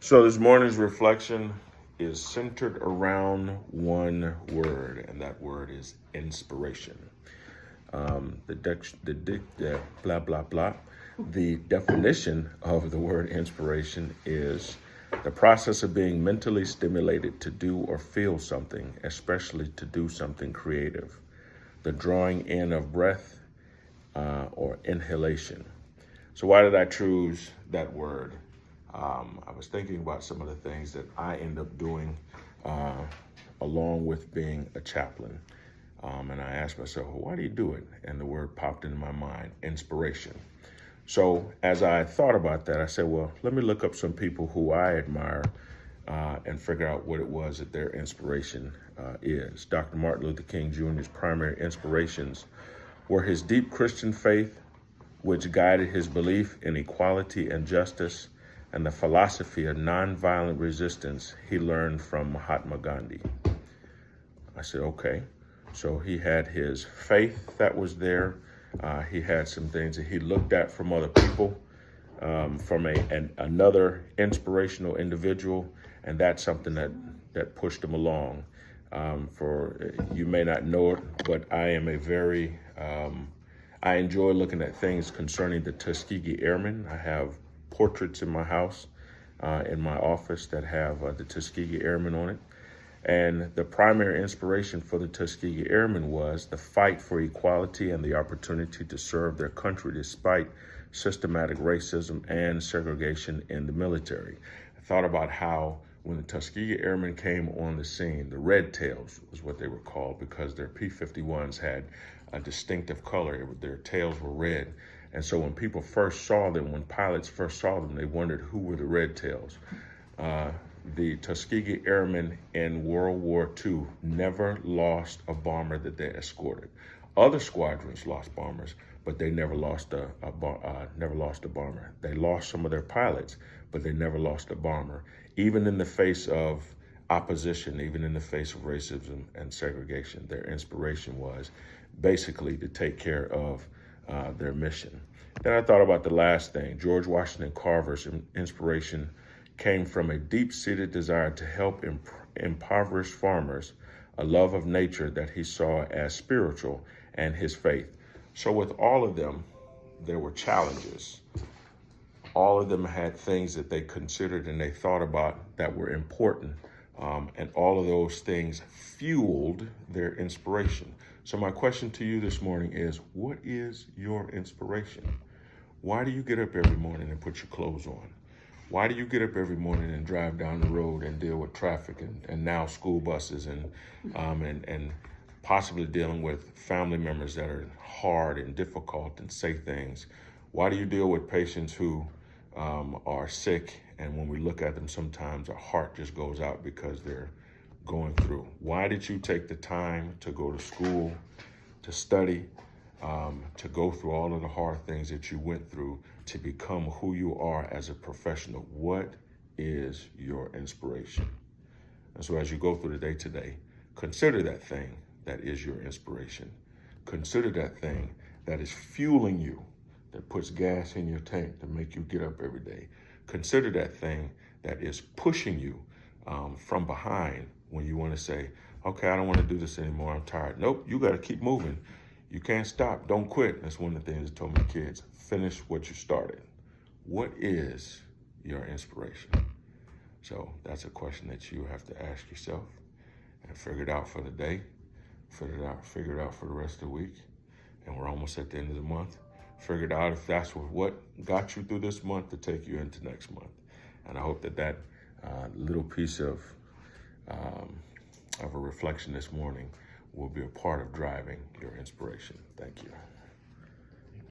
So this morning's reflection is centered around one word, and that word is inspiration. Blah blah blah. The definition of the word inspiration is the process of being mentally stimulated to do or feel something, especially to do something creative. The drawing in of breath or inhalation. So why did I choose that word? I was thinking about some of the things that I end up doing along with being a chaplain. And I asked myself, well, why do you do it? And the word popped into my mind, inspiration. So as I thought about that, I said, well, let me look up some people who I admire and figure out what it was that their inspiration is. Dr. Martin Luther King Jr.'s primary inspirations were his deep Christian faith, which guided his belief in equality and justice, and the philosophy of nonviolent resistance he learned from Mahatma Gandhi. I said, okay. So he had his faith that was there. He had some things that he looked at from other people, from another inspirational individual, and that's something that pushed him along. You may not know it, but I am I enjoy looking at things concerning the Tuskegee Airmen. I have portraits in my house, in my office, that have the Tuskegee Airmen on it. And the primary inspiration for the Tuskegee Airmen was the fight for equality and the opportunity to serve their country despite systematic racism and segregation in the military. I thought about how when the Tuskegee Airmen came on the scene, the Red Tails was what they were called because their P-51s had a distinctive color. Their tails were red. And so when people first saw them, when pilots first saw them, they wondered who were the Red Tails. The Tuskegee Airmen in World War II never lost a bomber that they escorted. Other squadrons lost bombers, but they never lost a bomber. They lost some of their pilots, but they never lost a bomber, even in the face of opposition, even in the face of racism and segregation. Their inspiration was basically to take care of their mission. Then I thought about the last thing. George Washington Carver's inspiration came from a deep-seated desire to help impoverished farmers, a love of nature that he saw as spiritual, and his faith. So with all of them, there were challenges. All of them had things that they considered and they thought about that were important. And all of those things fueled their inspiration. So my question to you this morning is, what is your inspiration? Why do you get up every morning and put your clothes on? Why do you get up every morning and drive down the road and deal with traffic and now school buses and possibly dealing with family members that are hard and difficult and say things? Why do you deal with patients who are sick, and when we look at them sometimes our heart just goes out because they're going through? Why did you take the time to go to school, to study, to go through all of the hard things that you went through to become who you are as a professional? What is your inspiration? And so as you go through the day today, consider that thing that is your inspiration. Consider that thing that is fueling you, that puts gas in your tank to make you get up every day. Consider that thing that is pushing you from behind when you want to say, okay, I don't want to do this anymore, I'm tired. Nope, you got to keep moving. You can't stop. Don't quit. That's one of the things I told my kids. Finish what you started. What is your inspiration? So that's a question that you have to ask yourself and figure it out for the day. Figure it out for the rest of the week. And we're almost at the end of the month. Figure it out if that's what got you through this month to take you into next month. And I hope that little piece of a reflection this morning will be a part of driving your inspiration. Thank you.